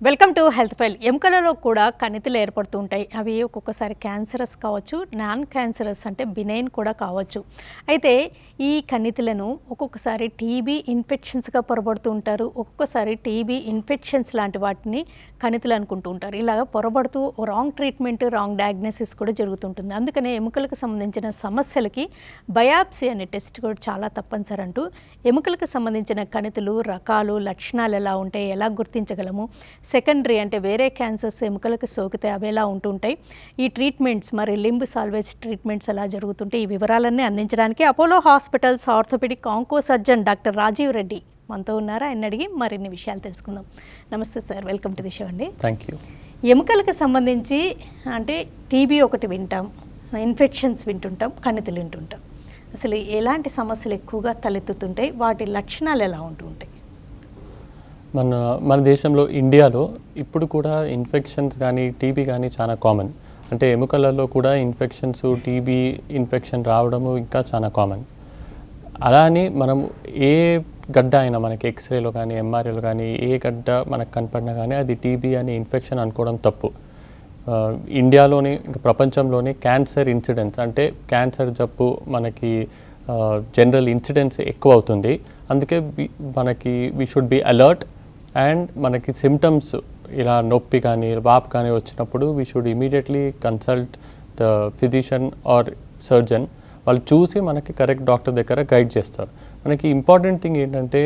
Welcome to health file. ఎముకలలో కూడా కణితులు ఏర్పడుతూ ఉంటాయి. అవి ఒక్కొక్కసారి క్యాన్సరస్ కావచ్చు, నాన్ క్యాన్సరస్ అంటే బినైన్ కూడా కావచ్చు. అయితే ఈ కణితులను ఒక్కొక్కసారి టీబీ ఇన్ఫెక్షన్స్గా పొరబడుతూ ఉంటారు, ఒక్కొక్కసారి టీబీ ఇన్ఫెక్షన్స్ లాంటి వాటిని కణితులు అనుకుంటూ ఉంటారు. ఇలాగ పొరబడుతూ రాంగ్ ట్రీట్మెంట్, రాంగ్ డయాగ్నోసిస్ కూడా జరుగుతుంటుంది. అందుకనే ఎముకలకు సంబంధించిన సమస్యలకి బయాప్సీ అనే టెస్ట్ కూడా చాలా తప్పనిసరి అంటూ ఎముకలకు సంబంధించిన కణితులు రకాలు, లక్షణాలు ఎలా ఉంటాయి, ఎలా గుర్తించగలము, సెకండరీ అంటే వేరే క్యాన్సర్స్ ఎముకలకు సోకితే అవి ఎలా ఉంటుంటాయి, ఈ ట్రీట్మెంట్స్ మరి లింబ్ సాల్వేజ్ ట్రీట్మెంట్స్ ఎలా జరుగుతుంటాయి, ఈ వివరాలన్నీ అందించడానికి Apollo hospitals orthopaedic onco surgeon doctor Rajeev Reddy మనతో ఉన్నారు. ఆయన అడిగి మరిన్ని విషయాలు తెలుసుకుందాం. నమస్తే sir, welcome to the show అండి. Thank you. ఎముకలకు సంబంధించి అంటే టీబీ ఒకటి వింటాం, ఇన్ఫెక్షన్స్ వింటుంటాం, కణితులు వింటుంటాం. అసలు ఎలాంటి సమస్యలు ఎక్కువగా తలెత్తుతుంటాయి, వాటి లక్షణాలు ఎలా ఉంటుంటాయి? మన దేశంలో ఇండియాలో ఇప్పుడు కూడా ఇన్ఫెక్షన్స్ కానీ టీబీ కానీ చాలా కామన్. అంటే ఎముకలలో కూడా ఇన్ఫెక్షన్స్, టీబీ ఇన్ఫెక్షన్ రావడము ఇంకా చాలా కామన్. అలా అని మనం ఏ గడ్డ అయినా మనకి ఎక్స్రేలో కానీ ఎంఆర్ఐలో కానీ ఏ గడ్డ మనకు కనపడినా కానీ అది టీబీ అనే ఇన్ఫెక్షన్ అనుకోవడం తప్పు. ఇండియాలోని ఇంకా ప్రపంచంలోని క్యాన్సర్ ఇన్సిడెంట్స్ అంటే క్యాన్సర్ జబ్బు మనకి జనరల్ ఇన్సిడెంట్స్ ఎక్కువ అవుతుంది. అందుకే మనకి we should be alert. And మనకి సిమ్టమ్స్ ఇలా నొప్పి కానీ వాపు కానీ వచ్చినప్పుడు we should immediately consult the physician are surgeon. వాళ్ళు చూసి మనకి కరెక్ట్ డాక్టర్ దగ్గర గైడ్ చేస్తారు. మనకి ఇంపార్టెంట్ థింగ్ ఏంటంటే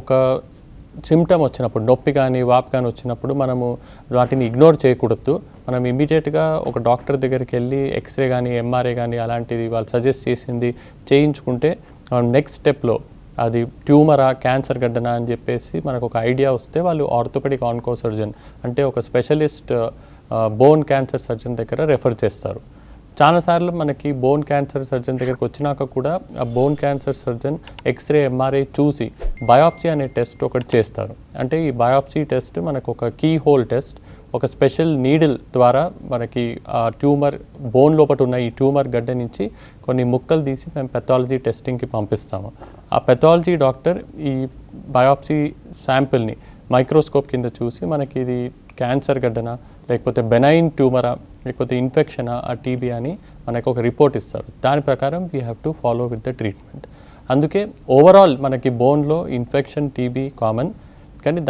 ఒక సిమ్టమ్ వచ్చినప్పుడు, నొప్పి కానీ వాపు కానీ వచ్చినప్పుడు మనము వాటిని ఇగ్నోర్ చేయకూడదు. మనం ఇమీడియట్గా ఒక డాక్టర్ దగ్గరికి వెళ్ళి ఎక్స్రే కానీ ఎంఆర్ఐ కానీ అలాంటిది వాళ్ళు సజెస్ట్ చేసింది చేయించుకుంటే నెక్స్ట్ స్టెప్లో అది ట్యూమరా క్యాన్సర్ గడ్డనా అని చెప్పేసి మనకు ఒక ఐడియా వస్తే వాళ్ళు ఆర్థోపెడిక్ ఆన్కో సర్జన్ అంటే ఒక స్పెషలిస్ట్ బోన్ క్యాన్సర్ సర్జన్ దగ్గర రెఫర్ చేస్తారు. చాలాసార్లు మనకి బోన్ క్యాన్సర్ సర్జన్ దగ్గరికి వచ్చినాక కూడా ఆ bone cancer surgeon x-ray MRI చూసి బయాప్సీ అనే టెస్ట్ ఒకటి చేస్తారు. అంటే ఈ బయాప్సీ టెస్ట్ మనకు ఒక కీ హోల్ టెస్ట్, ఒక స్పెషల్ నీడిల్ ద్వారా మనకి ఆ ట్యూమర్ బోన్ లోపల ఉన్న ఈ ట్యూమర్ గడ్డ నుంచి కొన్ని ముక్కలు తీసి మేము పెథాలజీ టెస్టింగ్కి పంపిస్తాము. ఆ పెథాలజీ డాక్టర్ ఈ బయాప్సీ శాంపిల్ని మైక్రోస్కోప్ కింద చూసి మనకి ఇది క్యాన్సర్ గడ్డనా లేకపోతే బెనైన్ ట్యూమరా లేకపోతే ఇన్ఫెక్షనా ఆ టీబీ అని మనకు ఒక రిపోర్ట్ ఇస్తారు. దాని ప్రకారం we have to follow with the treatment. అందుకే ఓవరాల్ మనకి బోన్లో ఇన్ఫెక్షన్ టీబీ కామన్, కానీ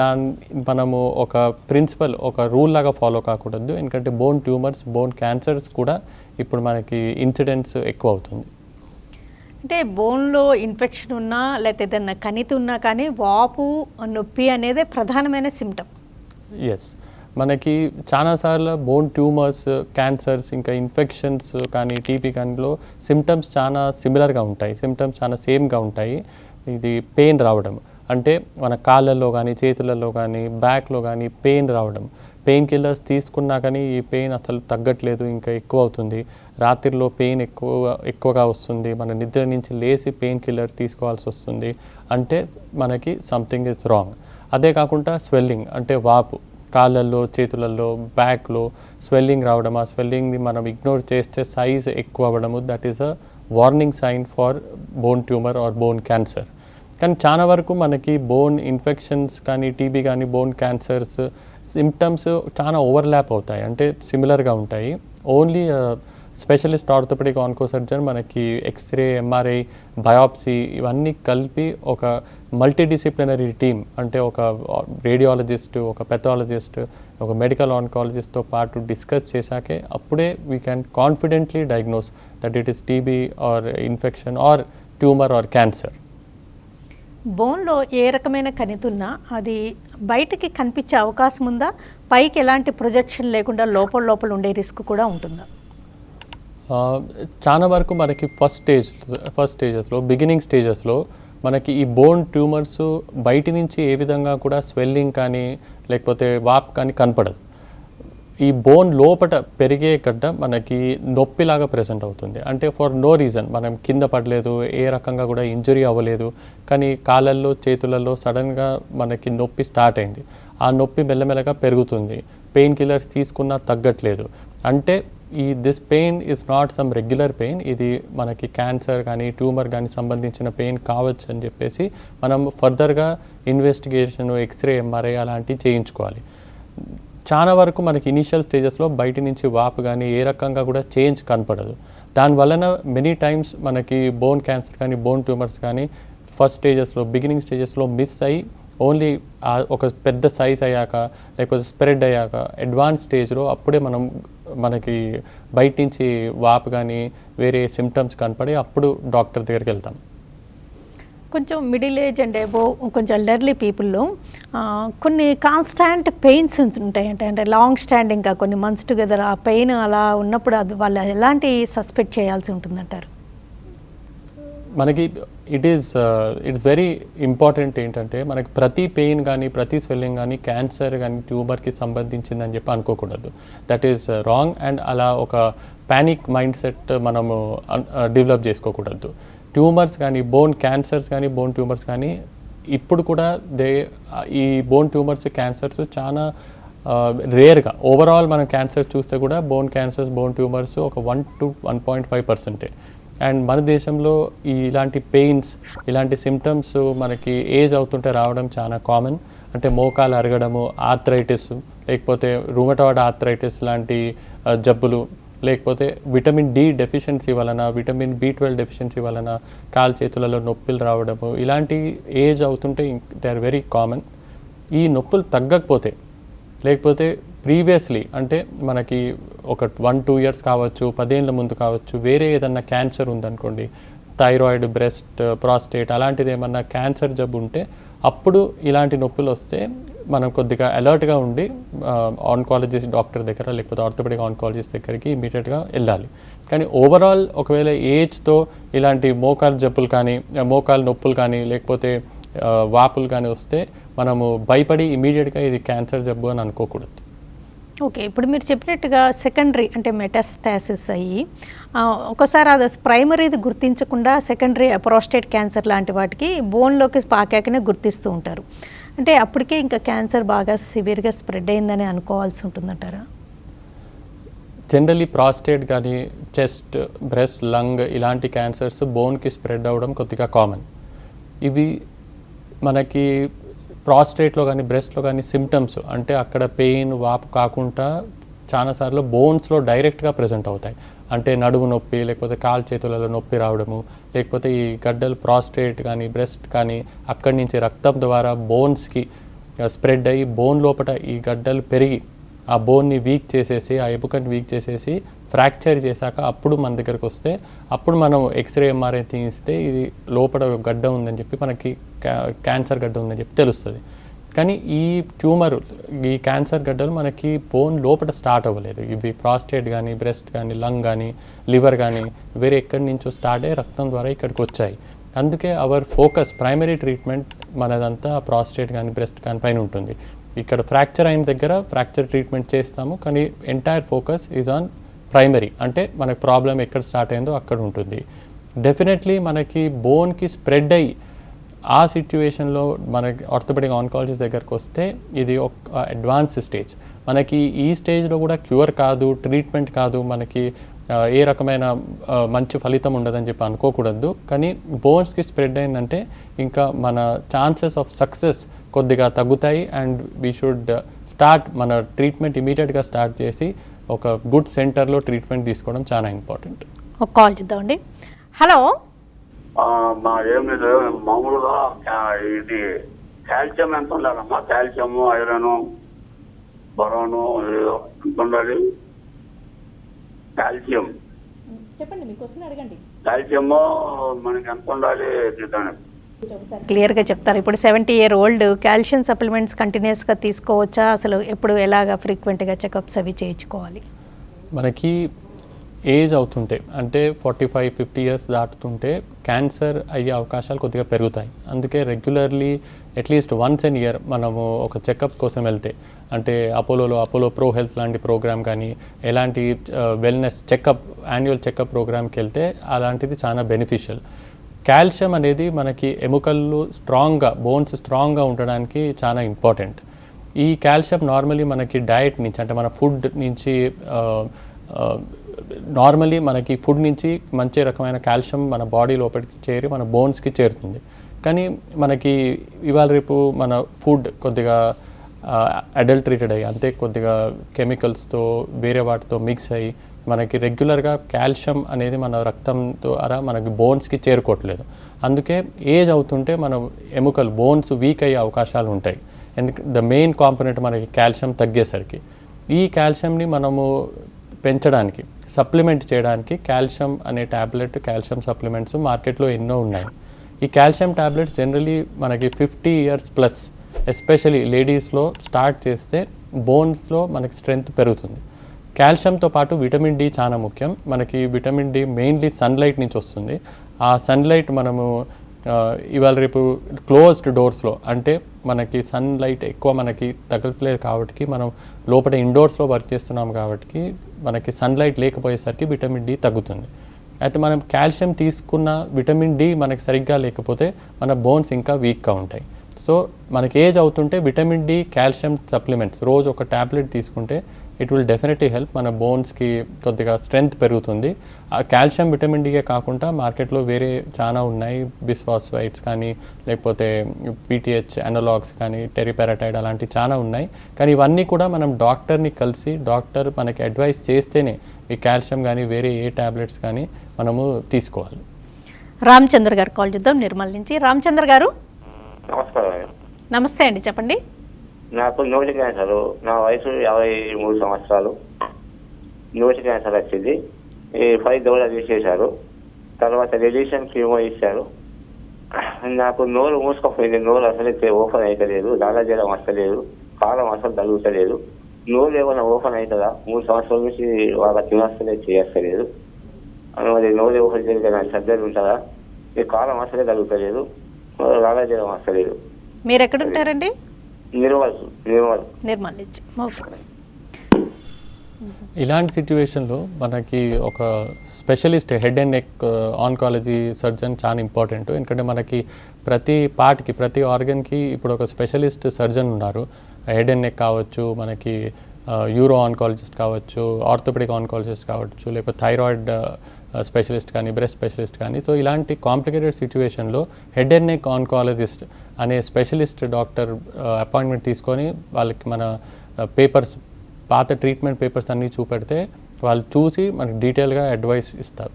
మనము ఒక ప్రిన్సిపల్ ఒక రూల్ లాగా ఫాలో కాకూడదు. ఎందుకంటే బోన్ ట్యూమర్స్, బోన్ క్యాన్సర్స్ కూడా ఇప్పుడు మనకి ఇన్సిడెంట్స్ ఎక్కువ అవుతుంది. అంటే బోన్లో ఇన్ఫెక్షన్ ఉన్నా లేకపోతే ఏదైనా కణితి ఉన్నా కానీ వాపు, నొప్పి అనేదే ప్రధానమైన సిమ్టమ్. ఎస్, మనకి చాలాసార్లు బోన్ ట్యూమర్స్, క్యాన్సర్స్ ఇంకా ఇన్ఫెక్షన్స్ కానీ టీబీ కానీలో సిమ్టమ్స్ చాలా సిమిలర్గా ఉంటాయి, సిమ్టమ్స్ చాలా సేమ్గా ఉంటాయి. ఇది పెయిన్ రావడం అంటే మన కాళ్ళల్లో కానీ చేతులలో కానీ బ్యాక్లో కానీ పెయిన్ రావడం, పెయిన్ కిల్లర్స్ తీసుకున్నా కానీ ఈ పెయిన్ అసలు తగ్గట్లేదు, ఇంకా ఎక్కువ అవుతుంది. రాత్రిలో పెయిన్ ఎక్కువగా వస్తుంది, మన నిద్ర నుంచి లేచి పెయిన్ కిల్లర్ తీసుకోవాల్సి వస్తుంది అంటే మనకి సంథింగ్ ఇస్ రాంగ్. అదే కాకుండా స్వెల్లింగ్ అంటే వాపు, కాళ్ళల్లో చేతులలో బ్యాక్లో స్వెల్లింగ్ రావడం, ఆ స్వెల్లింగ్ని మనం ఇగ్నోర్ చేస్తే సైజ్ ఎక్కువ అవ్వడము, that is a warning sign for bone tumour or bone cancer. కానీ చాలా వరకు మనకి బోన్ ఇన్ఫెక్షన్స్ కానీ టీబీ కానీ బోన్ క్యాన్సర్స్ సిమ్టమ్స్ చాలా ఓవర్లాప్ అవుతాయి, అంటే సిమిలర్గా ఉంటాయి. Only specialist orthopaedic onco surgeon మనకి ఎక్స్రే, ఎంఆర్ఐ, బయాప్సీ ఇవన్నీ కలిపి ఒక మల్టీడిసిప్లినరీ టీమ్ అంటే ఒక రేడియాలజిస్ట్, ఒక పెథాలజిస్ట్, ఒక మెడికల్ ఆన్కాలజిస్ట్తో పాటు డిస్కస్ చేశాకే అప్పుడే we can confidently diagnose that it is TB or infection or tumour or cancer. బోన్లో ఏ రకమైన కణితి ఉన్నా అది బయటికి కనిపించే అవకాశం ఉందా? పైకి ఎలాంటి ప్రొజెక్షన్ లేకుండా లోపల ఉండే రిస్క్ కూడా ఉంటుందా? చాలా వరకు మనకి ఫస్ట్ స్టేజెస్లో బిగినింగ్ స్టేజెస్లో మనకి ఈ బోన్ ట్యూమర్స్ బయటి నుంచి ఏ విధంగా కూడా స్వెల్లింగ్ కానీ లేకపోతే వాప్ కానీ కనపడదు. ఈ బోన్ లోపట పెరిగే గడ్డ మనకి నొప్పిలాగా ప్రెజెంట్ అవుతుంది. అంటే ఫర్ నో రీజన్, మనం కింద పడలేదు, ఏ రకంగా కూడా ఇంజరీ అవ్వలేదు, కానీ కాళ్ళల్లో చేతులలో సడన్గా మనకి నొప్పి స్టార్ట్ అయింది. ఆ నొప్పి మెల్లమెల్లగా పెరుగుతుంది, పెయిన్ కిల్లర్స్ తీసుకున్నా తగ్గట్లేదు అంటే this pain is not some regular pain, ఇది మనకి క్యాన్సర్ కానీ ట్యూమర్ కానీ సంబంధించిన పెయిన్ కావచ్చు అని చెప్పేసి మనం ఫర్దర్గా ఇన్వెస్టిగేషన్, ఎక్స్రే, ఎంఆర్ఐ అలాంటివి చేయించుకోవాలి. చాలా వరకు మనకి ఇనీషియల్ స్టేజెస్లో బయట నుంచి వాపు కానీ ఏ రకంగా కూడా చేంజ్ కనపడదు. దానివలన మెనీ టైమ్స్ మనకి బోన్ క్యాన్సర్ కానీ బోన్ ట్యూమర్స్ కానీ ఫస్ట్ స్టేజెస్లో బిగినింగ్ స్టేజెస్లో మిస్ అయ్యి ఓన్లీ ఒక పెద్ద సైజ్ అయ్యాక లేకపోతే స్ప్రెడ్ అయ్యాక అడ్వాన్స్ స్టేజ్లో అప్పుడే మనకి బయట నుంచి వాపు కానీ వేరే సిమ్టమ్స్ కనపడి అప్పుడు డాక్టర్ దగ్గరికి వెళ్తాం. కొంచెం మిడిల్ ఏజ్ అండ్ అబోవ్ కొంచెం ఎల్డర్లీ పీపుల్లో కొన్ని కాన్స్టాంట్ పెయిన్స్ ఉంటాయంటే, అంటే లాంగ్ స్టాండింగ్గా కొన్ని మంత్స్ టుగెదర్ ఆ పెయిన్ అలా ఉన్నప్పుడు అది వాళ్ళు ఎలాంటి సస్పెక్ట్ చేయాల్సి ఉంటుందంటారు? మనకి ఇట్స్ వెరీ ఇంపార్టెంట్ ఏంటంటే మనకి ప్రతి పెయిన్ కానీ ప్రతి స్వెల్లింగ్ కానీ క్యాన్సర్ కానీ ట్యూమర్కి సంబంధించిందని చెప్పి అనుకోకూడదు. That is wrong. అండ్ అలా ఒక ప్యానిక్ మైండ్ సెట్ మనము డెవలప్ చేసుకోకూడదు. ట్యూమర్స్ కానీ బోన్ క్యాన్సర్స్ కానీ బోన్ ట్యూమర్స్ కానీ ఇప్పుడు కూడా ఈ బోన్ ట్యూమర్స్ క్యాన్సర్స్ చాలా రేర్గా ఓవరాల్ మనం క్యాన్సర్స్ చూస్తే కూడా బోన్ క్యాన్సర్స్ బోన్ ట్యూమర్స్ ఒక 1 to 1.5%. అండ్ మన దేశంలో ఇలాంటి పెయిన్స్ ఇలాంటి సిమ్టమ్స్ మనకి ఏజ్ అవుతుంటే రావడం చాలా కామన్. అంటే మోకాలు అరగడము, ఆర్థరైటిస్, లేకపోతే రుమటాయిడ్ ఆర్థరైటిస్ లాంటి జబ్బులు, లేకపోతే విటమిన్ డి డెఫిషియన్సీ వలన విటమిన్ B12 డెఫిషియన్సీ వలన కాలు చేతులలో నొప్పులు రావడము, ఇలాంటి ఏజ్ అవుతుంటే దే ఆర్ వెరీ కామన్. ఈ నొప్పులు తగ్గకపోతే లేకపోతే ప్రీవియస్లీ అంటే మనకి ఒక 1-2 years కావచ్చు, 10 ఏళ్ళ ముందు కావచ్చు, వేరే ఏదన్నా క్యాన్సర్ ఉందనుకోండి, థైరాయిడ్, బ్రెస్ట్, ప్రాస్టేట్ అలాంటిది ఏమన్నా క్యాన్సర్ జబ్బు ఉంటే అప్పుడు ఇలాంటి నొప్పులు వస్తే మనం కొద్దిగా అలర్ట్గా ఉండి ఆన్కాలజిస్ట్ డాక్టర్ దగ్గర లేకపోతే ఆర్థోపెడిక్ ఆన్కాలజిస్ట్ దగ్గరికి ఇమీడియట్గా వెళ్ళాలి. కానీ ఓవరాల్ ఒకవేళ ఏజ్తో ఇలాంటి మోకాలు జబ్బులు కానీ మోకాలు నొప్పులు కానీ లేకపోతే వాపులు కానీ వస్తే మనము భయపడి ఇమీడియట్గా ఇది క్యాన్సర్ జబ్బు అని అనుకోకూడదు. ఓకే, ఇప్పుడు మీరు చెప్పినట్టుగా సెకండరీ అంటే మెటాస్టాసిస్ అయ్యి ఒకసారి అది ప్రైమరీది గుర్తించకుండా సెకండరీ ప్రోస్టేట్ క్యాన్సర్ లాంటి వాటికి బోన్లోకి పాకాకనే గుర్తిస్తూ ఉంటారు. అంటే అప్పటికే ఇంకా క్యాన్సర్ బాగా సివియర్గా స్ప్రెడ్ అయిందని అనుకోవాల్సి ఉంటుందంటారా? జనరలీ ప్రాస్టేట్ కానీ చెస్ట్, బ్రెస్ట్, లంగ్ ఇలాంటి క్యాన్సర్స్ బోన్కి స్ప్రెడ్ అవ్వడం కొద్దిగా కామన్. ఇవి మనకి ప్రాస్టేట్లో కానీ బ్రెస్ట్లో కానీ సిమ్టమ్స్ అంటే అక్కడ పెయిన్ వాపు కాకుండా చాలాసార్లు బోన్స్లో డైరెక్ట్గా ప్రజెంట్ అవుతాయి. అంటే నడుము నొప్పి లేకపోతే కాలు చేతులలో నొప్పి రావడము, లేకపోతే ఈ గడ్డలు ప్రాస్టేట్ కానీ బ్రెస్ట్ కానీ అక్కడి నుంచి రక్తం ద్వారా బోన్స్కి స్ప్రెడ్ అయ్యి బోన్ లోపల ఈ గడ్డలు పెరిగి ఆ బోన్ని వీక్ చేసేసి ఆ ఎముకని వీక్ చేసేసి ఫ్రాక్చర్ చేశాక అప్పుడు మన దగ్గరకు వస్తే అప్పుడు మనం ఎక్స్రే ఎంఆర్ఐ తీస్తే ఇది లోపల గడ్డ ఉందని చెప్పి మనకి క్యాన్సర్ గడ్డ ఉందని చెప్పి తెలుస్తుంది. కానీ ఈ ట్యూమర్ ఈ క్యాన్సర్ గడ్డలు మనకి బోన్ లోపల స్టార్ట్ అవ్వలేదు. ఇవి ప్రాస్టేట్ కానీ బ్రెస్ట్ కానీ లంగ్ కానీ లివర్ కానీ వేరే ఎక్కడి నుంచో స్టార్ట్ అయ్యి రక్తం ద్వారా ఇక్కడికి వచ్చాయి. అందుకే అవర్ ఫోకస్ ప్రైమరీ ట్రీట్మెంట్ మనదంతా ప్రాస్టేట్ కానీ బ్రెస్ట్ కానీ పైన ఉంటుంది. ఇక్కడ ఫ్రాక్చర్ అయిన దగ్గర ఫ్రాక్చర్ ట్రీట్మెంట్ చేస్తాము, కానీ entire focus is on primary. అంటే మనకి ప్రాబ్లం ఎక్కడ స్టార్ట్ అయిందో అక్కడ ఉంటుంది. డెఫినెట్లీ మనకి బోన్కి స్ప్రెడ్ అయ్యి ఆ సిచ్యువేషన్లో మనకి ఆర్థోపెడిక్ ఆన్కాలజిస్ట్ దగ్గరకు వస్తే ఇది ఒక అడ్వాన్స్ స్టేజ్. మనకి ఈ స్టేజ్లో కూడా క్యూర్ కాదు, ట్రీట్మెంట్ కాదు, మనకి ఏ రకమైన మంచి ఫలితం ఉండదని చెప్పి అనుకోకూడదు. కానీ బోన్స్కి స్ప్రెడ్ అయిందంటే ఇంకా మన ఛాన్సెస్ ఆఫ్ సక్సెస్ కొద్దిగా తగ్గుతాయి. అండ్ వీ షుడ్ స్టార్ట్ మన ట్రీట్మెంట్ ఇమీడియట్గా స్టార్ట్ చేసి ఒక గుడ్ సెంటర్లో ట్రీట్మెంట్ తీసుకోవడం చాలా ఇంపార్టెంట్. ఒక కాల్ చేద్దామండి. హలో, ఏం లేదు, మామూలుగా ఇది కాల్షియం ఎంత ఉండాలమ్మా? కాల్షియము, ఐరన్, బరోను ఎంత ఉండాలి? కాల్షియం చెప్పండి, మీ క్వశ్చన్ అడగండి. కాల్షియము మనకి ఎంత ఉండాలి? క్లియర్గా చెప్తారు. ఇప్పుడు 70 year old కాల్షియం సప్లిమెంట్స్ కంటిన్యూస్గా తీసుకోవచ్చా? అసలు ఎప్పుడు ఎలాగా ఫ్రీక్వెంట్గా చెకప్స్ అవి చేయించుకోవాలి? మనకి ఏజ్ అవుతుంటే అంటే 45-50 years దాటుతుంటే క్యాన్సర్ అయ్యే అవకాశాలు కొద్దిగా పెరుగుతాయి. అందుకే రెగ్యులర్లీ అట్లీస్ట్ వన్స్ ఎన్ ఇయర్ మనము ఒక చెకప్ కోసం వెళ్తే, అంటే అపోలో ప్రో హెల్త్ లాంటి ప్రోగ్రామ్ కానీ ఎలాంటి వెల్నెస్ చెకప్ యాన్యువల్ చెకప్ ప్రోగ్రామ్కి వెళ్తే అలాంటిది చాలా బెనిఫిషియల్. కాల్షియం అనేది మనకి ఎముకలు స్ట్రాంగ్గా బోన్స్ స్ట్రాంగ్గా ఉండడానికి చాలా ఇంపార్టెంట్. ఈ కాల్షియం నార్మలీ మనకి డయట్ నుంచి అంటే మన ఫుడ్ నుంచి నార్మలీ మనకి ఫుడ్ నుంచి మంచి రకమైన కాల్షియం మన బాడీ లోపలికి చేరి మన బోన్స్కి చేరుతుంది. కానీ మనకి ఇవాళ రేపు మన ఫుడ్ కొద్దిగా అడల్ట్రేటెడ్ అయ్యి అంటే కొద్దిగా కెమికల్స్తో వేరే వాటితో మిక్స్ అయ్యి మనకి రెగ్యులర్గా కాల్షియం అనేది మన రక్తం ద్వారా మనకి బోన్స్కి చేరుకోవట్లేదు. అందుకే ఏజ్ అవుతుంటే మన ఎముకలు బోన్స్ వీక్ అయ్యే అవకాశాలు ఉంటాయి. ఎందుకంటే ద మెయిన్ కాంపోనెంట్ మనకి కాల్షియం తగ్గేసరికి ఈ కాల్షియంని మనము పెంచడానికి సప్లిమెంట్ చేయడానికి కాల్షియం అనే ట్యాబ్లెట్ కాల్షియం సప్లిమెంట్స్ మార్కెట్లో ఎన్నో ఉన్నాయి. ఈ కాల్షియం ట్యాబ్లెట్స్ జనరలీ మనకి 50 years ప్లస్ ఎస్పెషలీ లేడీస్లో స్టార్ట్ చేస్తే బోన్స్లో మనకి స్ట్రెంగ్త్ పెరుగుతుంది. కాల్షియంతో పాటు విటమిన్ డి చాలా ముఖ్యం. మనకి విటమిన్ డి మెయిన్లీ సన్లైట్ నుంచి వస్తుంది. ఆ సన్లైట్ మనము ఇవాళ రేపు క్లోజ్డ్ డోర్స్లో అంటే మనకి సన్లైట్ ఎక్కువ మనకి తగలట్లేదు కాబట్టి మనం లోపల ఇండోర్స్లో వర్క్ చేస్తున్నాం కాబట్టి మనకి సన్లైట్ లేకపోయేసరికి విటమిన్ డి తగ్గుతుంది. అయితే మనం కాల్షియం తీసుకున్న విటమిన్ డి మనకి సరిగ్గా లేకపోతే మన బోన్స్ ఇంకా వీక్గా ఉంటాయి. సో మనకి ఏజ్ అవుతుంటే విటమిన్ డి కాల్షియం సప్లిమెంట్స్ రోజు ఒక ట్యాబ్లెట్ తీసుకుంటే ఇట్ విల్ డెఫినెట్లీ హెల్ప్. మన బోన్స్కి కొద్దిగా స్ట్రెంగ్త్ పెరుగుతుంది. ఆ కాల్షియం విటమిన్ డికే కాకుండా మార్కెట్లో వేరే చాలా ఉన్నాయి. బిస్ఫాస్ఫైడ్స్ కానీ లేకపోతే పీటీహెచ్ అనలాగ్స్ కానీ టెరిపారాటైడ్ అలాంటివి చాలా ఉన్నాయి. కానీ ఇవన్నీ కూడా మనం డాక్టర్ని కలిసి డాక్టర్ మనకి అడ్వైస్ చేస్తేనే ఈ కాల్షియం కానీ వేరే ఏ ట్యాబ్లెట్స్ కానీ మనము తీసుకోవాలి. రామచంద్ర గారు కాల్ చేద్దాం నిర్మల్ నుంచి. రామచంద్ర గారు నమస్కారం. నమస్తే అండి, చెప్పండి. నాకు నోటి క్యాన్సర్, నా వయసు 53 సంవత్సరాలు. నోటి క్యాన్సర్ వచ్చింది. 5 దౌరా తీసేశారు. తర్వాత రేడియేషన్ కీమో ఇచ్చారు. నాకు నోరు మూసుకపోయింది. నోరు అసలు ఓపెన్ అవుతలేదు. లాలాజలం వస్తలేదు. కాలం అసలు తగ్గుతలేదు. నోరు ఏమైనా ఓపెన్ అవుతుందా? 3 సంవత్సరాల నుంచి వాళ్ళ తినస్తలేదు, చేయస్తలేదు. మరి నోరు ఓపెన్ జరిగిన సర్జరీ ఉంటుందా? ఈ కాలం అసలే తగ్గుతలేదు. లాలాజలం వస్తలేదు. మీరు ఎక్కడుంటారండి? నిర్మల్ నుంచి. ఓకే. ఇలాంటి సిచ్యువేషన్లో మనకి ఒక specialist head and neck oncology surgeon చాలా ఇంపార్టెంట్. ఎందుకంటే మనకి ప్రతి పార్ట్కి ప్రతి ఆర్గన్కి ఇప్పుడు ఒక స్పెషలిస్ట్ సర్జన్ ఉన్నారు. హెడ్ అండ్ నెక్ కావచ్చు, మనకి యూరో ఆన్కాలజిస్ట్ కావచ్చు, ఆర్థోపెడిక్ ఆన్కాలజిస్ట్ కావచ్చు, లేకపోతే థైరాయిడ్ స్పెషలిస్ట్ కానీ బ్రెస్ట్ స్పెషలిస్ట్ కానీ. సో ఇలాంటి కాంప్లికేటెడ్ సిచ్యువేషన్లో హెడ్ అండ్ నెక్ ఆన్కాలజిస్ట్ అనే స్పెషలిస్ట్ డాక్టర్ అపాయింట్మెంట్ తీసుకొని వాళ్ళకి మన పేపర్స్ పాత ట్రీట్మెంట్ పేపర్స్ అన్నీ చూపెడితే వాళ్ళు చూసి మనకి డీటెయిల్గా అడ్వైస్ ఇస్తారు.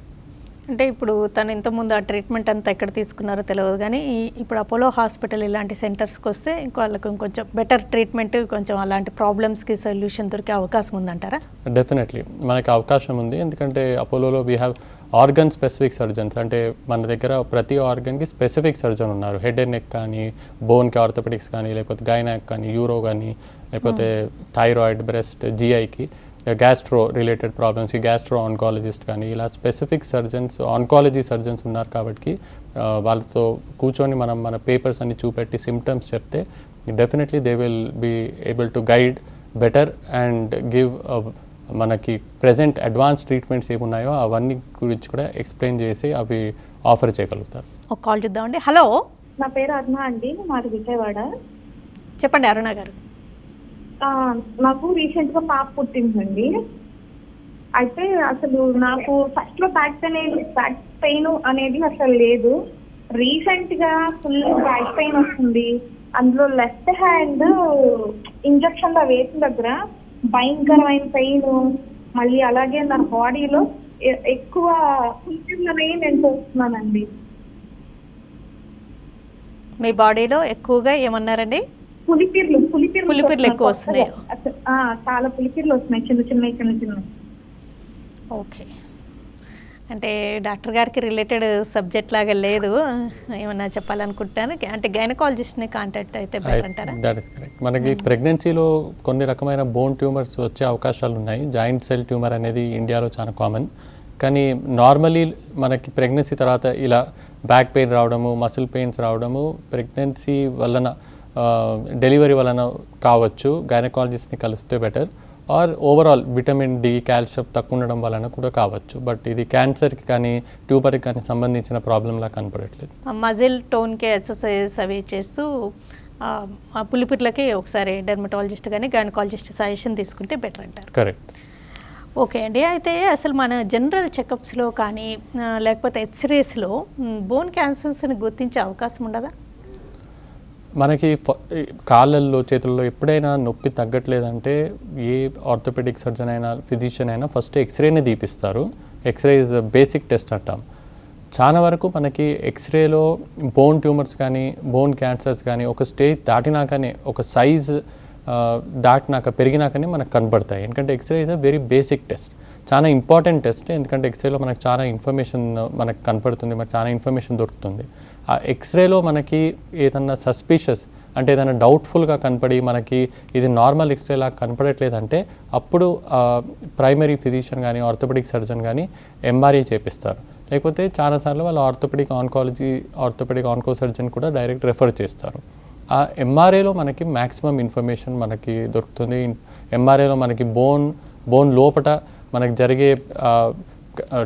అంటే ఇప్పుడు తను ఇంతకుముందు ఆ ట్రీట్మెంట్ అంతా ఎక్కడ తీసుకున్నారో తెలియదు, కానీ ఇప్పుడు అపోలో హాస్పిటల్ ఇలాంటి సెంటర్స్కి వస్తే వాళ్ళకు ఇంకొంచెం బెటర్ ట్రీట్మెంట్, కొంచెం అలాంటి ప్రాబ్లమ్స్కి సొల్యూషన్ దొరికే అవకాశం ఉందంటారా? డెఫినెట్లీ మనకి అవకాశం ఉంది. ఎందుకంటే అపోలోలో we have organ specific surgeons. అంటే మన దగ్గర ప్రతి ఆర్గన్కి స్పెసిఫిక్ సర్జన్ ఉన్నారు. హెడ్ అండ్ నెక్ కానీ, బోన్కి ఆర్థోపెడిక్స్ కానీ, లేకపోతే గైనాక్ కానీ, యూరో కానీ, లేకపోతే థైరాయిడ్, బ్రెస్ట్, జిఐకి, గ్యాస్ట్రో రిలేటెడ్ ప్రాబ్లమ్స్కి గ్యాస్ట్రో ఆన్కాలజిస్ట్ కానీ, ఇలా స్పెసిఫిక్ సర్జన్స్ ఆన్కాలజీ సర్జన్స్ ఉన్నారు. కాబట్టి వాళ్ళతో కూర్చొని మనం మన పేపర్స్ అన్ని చూపెట్టి సిమ్టమ్స్ చెప్తే definitely they will be able to guide better and give మనకి ప్రెజెంట్ అడ్వాన్స్ ట్రీట్మెంట్స్ ఏమున్నాయో అవన్నీ గురించి కూడా ఎక్స్ప్లెయిన్ చేసి అవి ఆఫర్ చేయగలుగుతారు. ఒక కాల్ చూద్దామండి. హలో, నా పేరు అరుణ అండి, మాది విజయవాడ. చెప్పండి అరుణ గారు. నాకు రీసెంట్ గా పాప పుట్టిందండి. అయితే అసలు నాకు ఫస్ట్ లో బ్యాక్ పెయిన్ అనేది అసలు లేదు. రీసెంట్ గా ఫుల్ బ్యాక్ పెయిన్ వస్తుంది. అందులో లెఫ్ట్ హ్యాండ్ ఇంజక్షన్ లో వేసిన దగ్గర భయంకరమైన పెయిన్, మళ్ళీ అలాగే నా బాడీలో ఎక్కువ పులిపిర్లనే నేను చూస్తున్నానండి. మీ బాడీలో ఎక్కువగా ఏమన్నారండి? పులిపిర్లు ఎక్కువ వస్తున్నాయి. చాలా పులిపిర్లు వస్తున్నాయి, చిన్న. ఓకే, అంటే డాక్టర్ గారికి రిలేటెడ్ సబ్జెక్ట్ లాగా లేదు, ఏమన్నా చెప్పాలనుకుంటాను. అంటే గైనకాలజిస్ట్ని కాంటాక్ట్ అయితే బెటర్ అంటారా? That is correct. మనకి ప్రెగ్నెన్సీలో కొన్ని రకమైన బోన్ ట్యూమర్స్ వచ్చే అవకాశాలు ఉన్నాయి. జాయింట్ సెల్ ట్యూమర్ అనేది ఇండియాలో చాలా కామన్. కానీ నార్మలీ మనకి ప్రెగ్నెన్సీ తర్వాత ఇలా బ్యాక్ పెయిన్ రావడము, మసిల్ పెయిన్స్ రావడము ప్రెగ్నెన్సీ వలన డెలివరీ వలన కావచ్చు. గైనకాలజిస్ట్ని కలిస్తే better. Or overall vitamin D, calcium తక్కువ ఉండడం వలన కూడా కావచ్చు. బట్ ఇది క్యాన్సర్కి కానీ ట్యూబర్కి కానీ సంబంధించిన ప్రాబ్లంలా కనపడట్లేదు. మజిల్ టోన్కి ఎక్సర్సైజ్ అవి చేస్తూ పులిపిర్లకి ఒకసారి డెర్మటాలజిస్ట్ కానీ గైనకాలజిస్ట్ సజెషన్ తీసుకుంటే బెటర్ అంటారు. కరెక్ట్. ఓకే అండి. అయితే అసలు మన జనరల్ చెకప్స్లో కానీ లేకపోతే ఎక్స్రేస్లో బోన్ క్యాన్సర్స్ని గుర్తించే అవకాశం ఉండదా? మనకి కాళ్ళల్లో చేతుల్లో ఎప్పుడైనా నొప్పి తగ్గట్లేదంటే ఏ ఆర్థోపెడిక్ సర్జన్ అయినా ఫిజిషియన్ అయినా ఫస్ట్ ఎక్స్రేనే తీపిస్తారు. ఎక్స్రే ఇస్ బేసిక్ టెస్ట్ అంటాం. చాలా వరకు మనకి ఎక్స్రేలో బోన్ ట్యూమర్స్ కానీ బోన్ క్యాన్సర్స్ కానీ ఒక స్టేజ్ దాటినాకనే, ఒక సైజ్ దాటినాక పెరిగినాకనే మనకు కనబడతాయి. ఎందుకంటే x-ray is a very basic test, చాలా ఇంపార్టెంట్ టెస్ట్. ఎందుకంటే ఎక్స్రేలో మనకు చాలా ఇన్ఫర్మేషన్ మనకు కనపడుతుంది, మనకు చాలా ఇన్ఫర్మేషన్ దొరుకుతుంది. ఆ ఎక్స్రేలో మనకి ఏదన్నా సస్పిషియస్ అంటే ఏదైనా డౌట్ఫుల్గా కనపడి మనకి ఇది నార్మల్ ఎక్స్రేలా కనపడట్లేదంటే అప్పుడు ప్రైమరీ ఫిజిషియన్ కానీ ఆర్థోపెడిక్ సర్జన్ కానీ ఎంఆర్ఐ చేపిస్తారు. లేకపోతే చాలాసార్లు వాళ్ళు ఆర్థోపెడిక్ ఆన్కో సర్జన్ కూడా డైరెక్ట్ రెఫర్ చేస్తారు. ఆ ఎంఆర్ఐలో మనకి మ్యాక్సిమం ఇన్ఫర్మేషన్ మనకి దొరుకుతుంది. ఎంఆర్ఐలో మనకి బోన్ లోపట మనకి జరిగే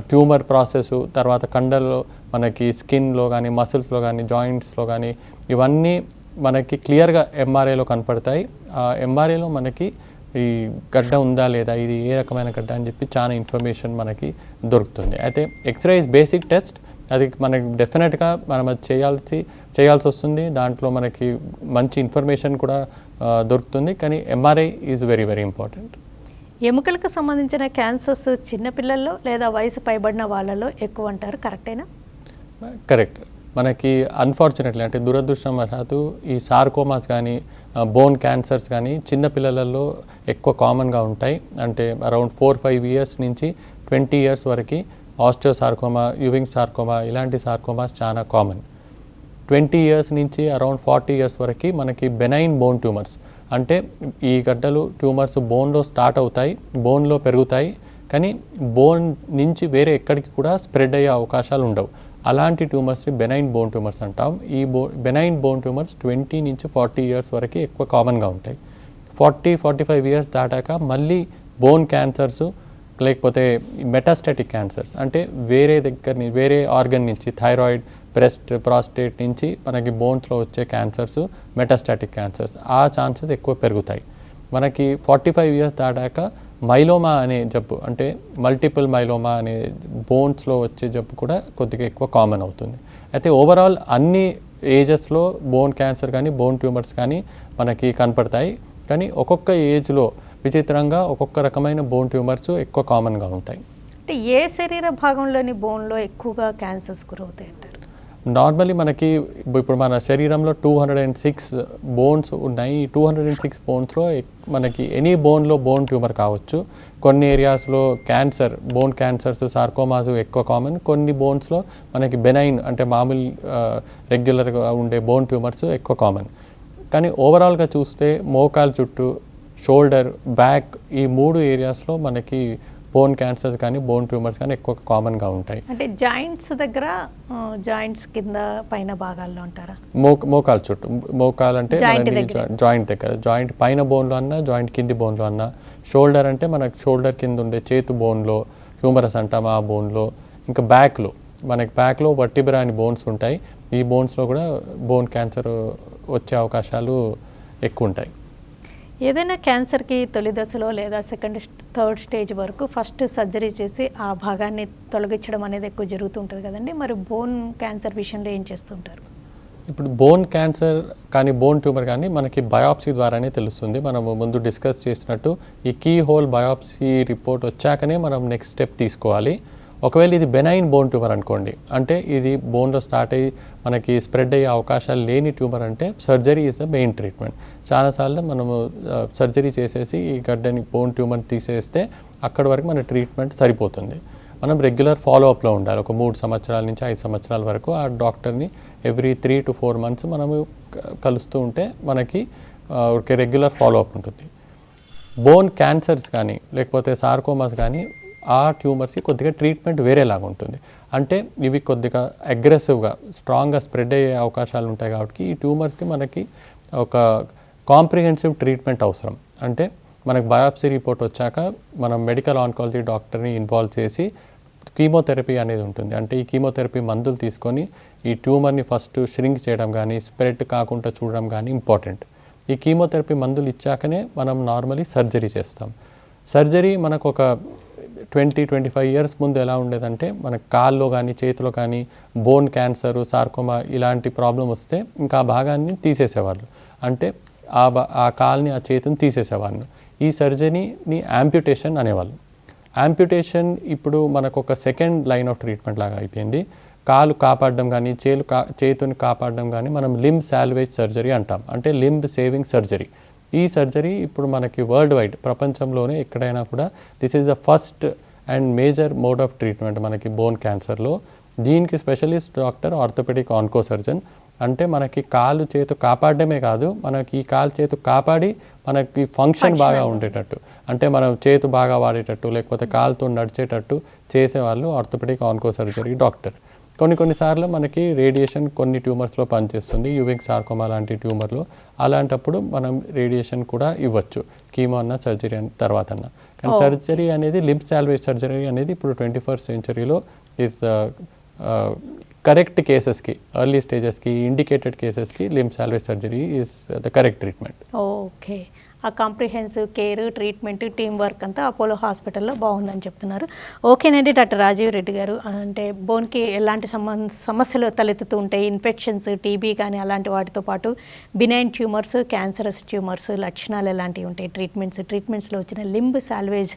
ట్యూమర్ ప్రాసెస్, తర్వాత కండల్లో మనకి స్కిన్లో కానీ మసిల్స్లో కానీ జాయింట్స్లో కానీ ఇవన్నీ మనకి క్లియర్గా ఎంఆర్ఐలో కనపడతాయి. ఆ ఎంఆర్ఐలో మనకి ఈ గడ్డ ఉందా లేదా, ఇది ఏ రకమైన గడ్డ అని చెప్పి చాలా ఇన్ఫర్మేషన్ మనకి దొరుకుతుంది. అయితే ఎక్స్రే ఇస్ బేసిక్ టెస్ట్, అది మనకి డెఫినెట్గా మనం అది చేయాల్సి వస్తుంది. దాంట్లో మనకి మంచి ఇన్ఫర్మేషన్ కూడా దొరుకుతుంది. కానీ MRI is very very important. ఎముకలకు సంబంధించిన క్యాన్సర్స్ చిన్నపిల్లల్లో లేదా వయసు పైబడిన వాళ్ళలో ఎక్కువ అంటారు, కరెక్టేనా? కరెక్ట్. మనకి అన్ఫార్చునేట్లీ అంటే దురదృష్టవశాత్తు ఈ సార్కోమాస్ కానీ బోన్ క్యాన్సర్స్ కానీ చిన్నపిల్లలలో ఎక్కువ కామన్గా ఉంటాయి. అంటే అరౌండ్ 4-5 ఇయర్స్ నుంచి 20 ఇయర్స్ వరకు ఆస్టియోసార్కోమా, యూవింగ్ సార్కోమా ఇలాంటి సార్కోమాస్ చాలా కామన్. 20 ఇయర్స్ నుంచి అరౌండ్ 40 ఇయర్స్ వరకు మనకి బెనైన్ బోన్ ట్యూమర్స్, అంటే ఈ గడ్డలు ట్యూమర్స్ బోన్లో స్టార్ట్ అవుతాయి, బోన్లో పెరుగుతాయి, కానీ బోన్ నుంచి వేరే ఎక్కడికి కూడా స్ప్రెడ్ అయ్యే అవకాశాలు ఉండవు. అలాంటి ట్యూమర్స్ని బెనైన్ బోన్ ట్యూమర్స్ అంటాం. ఈ బెనైన్ బోన్ ట్యూమర్స్ 20 నుంచి 40 ఇయర్స్ వరకు ఎక్కువ కామన్గా ఉంటాయి. 40-45 ఇయర్స్ దాటాక మళ్ళీ బోన్ క్యాన్సర్స్ లేకపోతే మెటాస్టాటిక్ క్యాన్సర్స్ అంటే వేరే ఆర్గన్ నుంచి థైరాయిడ్, బ్రెస్ట్, ప్రాస్టేట్ నుంచి మనకి బోన్స్లో వచ్చే క్యాన్సర్స్ మెటాస్టాటిక్ క్యాన్సర్స్, ఆ ఛాన్సెస్ ఎక్కువ పెరుగుతాయి. మనకి 45 ఇయర్స్ దాటాక మైలోమా అనే జబ్బు అంటే మల్టిపుల్ మైలోమా అనే బోన్స్లో వచ్చే జబ్బు కూడా కొద్దిగా ఎక్కువ కామన్ అవుతుంది. అయితే ఓవరాల్ అన్ని ఏజెస్లో బోన్ క్యాన్సర్ కానీ బోన్ ట్యూమర్స్ కానీ మనకి కనపడతాయి. కానీ ఒక్కొక్క ఏజ్లో విచిత్రంగా ఒక్కొక్క రకమైన బోన్ ట్యూమర్స్ ఎక్కువ కామన్గా ఉంటాయి. అంటే ఏ శరీర భాగంలోని బోన్లో ఎక్కువగా క్యాన్సర్స్ గురవుతాయి అంటారు? నార్మల్లీ మనకి ఇప్పుడు మన శరీరంలో 206 బోన్స్ ఉన్నాయి. ఈ 206 బోన్స్లో మనకి ఎనీ బోన్లో బోన్ ట్యూమర్ కావచ్చు. కొన్ని ఏరియాస్లో బోన్ క్యాన్సర్స్, సార్కోమాస్ ఎక్కువ కామన్. కొన్ని బోన్స్లో మనకి బెనైన్ అంటే మామూలు రెగ్యులర్గా ఉండే బోన్ ట్యూమర్స్ ఎక్కువ కామన్. కానీ ఓవరాల్గా చూస్తే మోకాలు చుట్టూ, షోల్డర్, బ్యాక్ ఈ 3 ఏరియాస్లో మనకి బోన్ క్యాన్సర్స్ కానీ బోన్ ట్యూమర్స్ కానీ ఎక్కువ కామన్గా ఉంటాయి. అంటే జాయింట్స్ దగ్గర, జాయింట్స్ కింద పైన భాగాల్లో అంటారా? మోకాలు చుట్టూ, మోకాలు అంటే జాయింట్ దగ్గర, జాయింట్ పైన బోన్లో అన్నా జాయింట్ కింది బోన్లో అన్నా. షోల్డర్ అంటే మనకు షోల్డర్ కింద ఉండే చేతు బోన్లో హ్యూమరస్ అంటాం ఆ బోన్లో. ఇంకా బ్యాక్లో వర్టిబ్రా అని బోన్స్ ఉంటాయి. ఈ బోన్స్లో కూడా బోన్ క్యాన్సర్ వచ్చే అవకాశాలు ఎక్కువ ఉంటాయి. ఏదైనా క్యాన్సర్కి తొలి దశలో లేదా సెకండ్, థర్డ్ స్టేజ్ వరకు ఫస్ట్ సర్జరీ చేసి ఆ భాగాన్ని తొలగించడం అనేది ఎక్కువ జరుగుతుంటుంది కదండి. మరి బోన్ క్యాన్సర్ విషయంలో ఏం చేస్తుంటారు? ఇప్పుడు బోన్ క్యాన్సర్ కానీ బోన్ ట్యూమర్ కానీ మనకి బయాప్సీ ద్వారానే తెలుస్తుంది. మనము ముందు డిస్కస్ చేసినట్టు ఈ కీ హోల్ బయాప్సీ రిపోర్ట్ వచ్చాకనే మనం నెక్స్ట్ స్టెప్ తీసుకోవాలి. ఒకవేళ ఇది బెనైన్ బోన్ ట్యూమర్ అనుకోండి, అంటే ఇది బోన్లో స్టార్ట్ అయ్యి మనకి స్ప్రెడ్ అయ్యే అవకాశాలు లేని ట్యూమర్ అంటే surgery is the main treatment. చాలాసార్లు మనము సర్జరీ చేసేసి ఈ గడ్డని బోన్ ట్యూమర్ తీసేస్తే అక్కడి వరకు మన ట్రీట్మెంట్ సరిపోతుంది. మనం రెగ్యులర్ ఫాలోఅప్లో ఉండాలి. ఒక 3 సంవత్సరాల నుంచి 5 సంవత్సరాల వరకు ఆ డాక్టర్ని ఎవ్రీ 3 to 4 months మనము కలుస్తూ ఉంటే మనకి ఒక రెగ్యులర్ ఫాలోఅప్ ఉంటుంది. బోన్ క్యాన్సర్స్ కానీ లేకపోతే సార్కోమాస్ కానీ ఆ ట్యూమర్స్కి కొద్దిగా ట్రీట్మెంట్ వేరేలాగా ఉంటుంది. అంటే ఇవి కొద్దిగా అగ్రెసివ్గా స్ట్రాంగ్గా స్ప్రెడ్ అయ్యే అవకాశాలు ఉంటాయి. కాబట్టి ఈ ట్యూమర్స్కి మనకి ఒక కాంప్రిహెన్సివ్ ట్రీట్మెంట్ అవసరం. అంటే మనకు బయాప్సీ రిపోర్ట్ వచ్చాక మనం మెడికల్ ఆన్కాలజీ డాక్టర్ని ఇన్వాల్వ్ చేసి కీమోథెరపీ అనేది ఉంటుంది. అంటే ఈ కీమోథెరపీ మందులు తీసుకొని ఈ ట్యూమర్ని ఫస్ట్ ష్రింక్ చేయడం కానీ స్ప్రెడ్ కాకుండా చూడడం కానీ ఇంపార్టెంట్. ఈ కీమోథెరపీ మందులు ఇచ్చాకనే మనం నార్మలీ సర్జరీ చేస్తాం. సర్జరీ మనకు ఒక 20-25 ఇయర్స్ ముందు ఎలా ఉండేదంటే మన కాల్లో కానీ చేతిలో కానీ బోన్ క్యాన్సర్, సార్కోమా ఇలాంటి ప్రాబ్లం వస్తే ఇంకా ఆ భాగాన్ని తీసేసేవాళ్ళు. అంటే ఆ కాల్ని, ఆ చేతిని తీసేసేవాళ్ళు. ఈ సర్జరీని యాంప్యుటేషన్ అనేవాళ్ళు. యాంప్యుటేషన్ ఇప్పుడు మనకు ఒక సెకండ్ లైన్ ఆఫ్ ట్రీట్మెంట్ లాగా అయిపోయింది. కాలు కాపాడడం కానీ చేతుని కాపాడడం కానీ మనం లింబ్ సాల్వేజ్ సర్జరీ అంటాం, అంటే లింబ్ సేవింగ్ సర్జరీ. ఈ సర్జరీ ఇప్పుడు మనకి వరల్డ్ వైడ్ ప్రపంచంలోనే ఎక్కడైనా కూడా this is the first and major mode of treatment మనకి బోన్ క్యాన్సర్లో. దీనికి specialist doctor orthopaedic onco surgeon. అంటే మనకి కాలు చేతు కాపాడమే కాదు, మనకి ఈ కాలు చేతు కాపాడి మనకి ఫంక్షన్ బాగా ఉండేటట్టు, అంటే మనం చేతు బాగా వాడేటట్టు లేకపోతే కాలుతో నడిచేటట్టు చేసేవాళ్ళు ఆర్థోపెడిక్ ఆన్కో సర్జరీ డాక్టర్. కొన్నిసార్లు మనకి రేడియేషన్ కొన్ని ట్యూమర్స్లో పనిచేస్తుంది, యూవింగ్ సార్కోమా లాంటి ట్యూమర్లో. అలాంటప్పుడు మనం రేడియేషన్ కూడా ఇవ్వచ్చు, కీమో అన్న సర్జరీ తర్వాత అన్న. కానీ సర్జరీ అనేది లింబ్ సాల్వేజ్ సర్జరీ అనేది ఇప్పుడు 21st సెంచరీలో ఈజ్ కరెక్ట్ కేసెస్కి, ఎర్లీ స్టేజెస్కి, ఇండికేటెడ్ కేసెస్కి limb salvage surgery is the correct treatment. Okay, ఆ comprehensive care, treatment, team work అంతా అపోలో హాస్పిటల్లో బాగుందని చెప్తున్నారు. ఓకేనండి డాక్టర్ రాజీవ్ రెడ్డి గారు. అంటే బోన్కి ఎలాంటి సమస్యలు తలెత్తుతూ ఉంటాయి, ఇన్ఫెక్షన్స్, టీబీ కానీ అలాంటి వాటితో పాటు బినైన్ ట్యూమర్స్, క్యాన్సరస్ ట్యూమర్స్ లక్షణాలు ఎలాంటివి ఉంటాయి, ట్రీట్మెంట్స్లో వచ్చిన లింబ్ సాల్వేజ్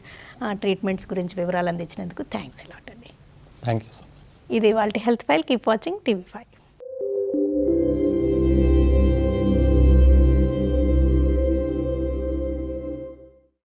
ట్రీట్మెంట్స్ గురించి వివరాలు అందించినందుకు థ్యాంక్స్ అలాట్ అండి. Thank you so much. ఇది వాళ్ళ health file. Keep watching TV5.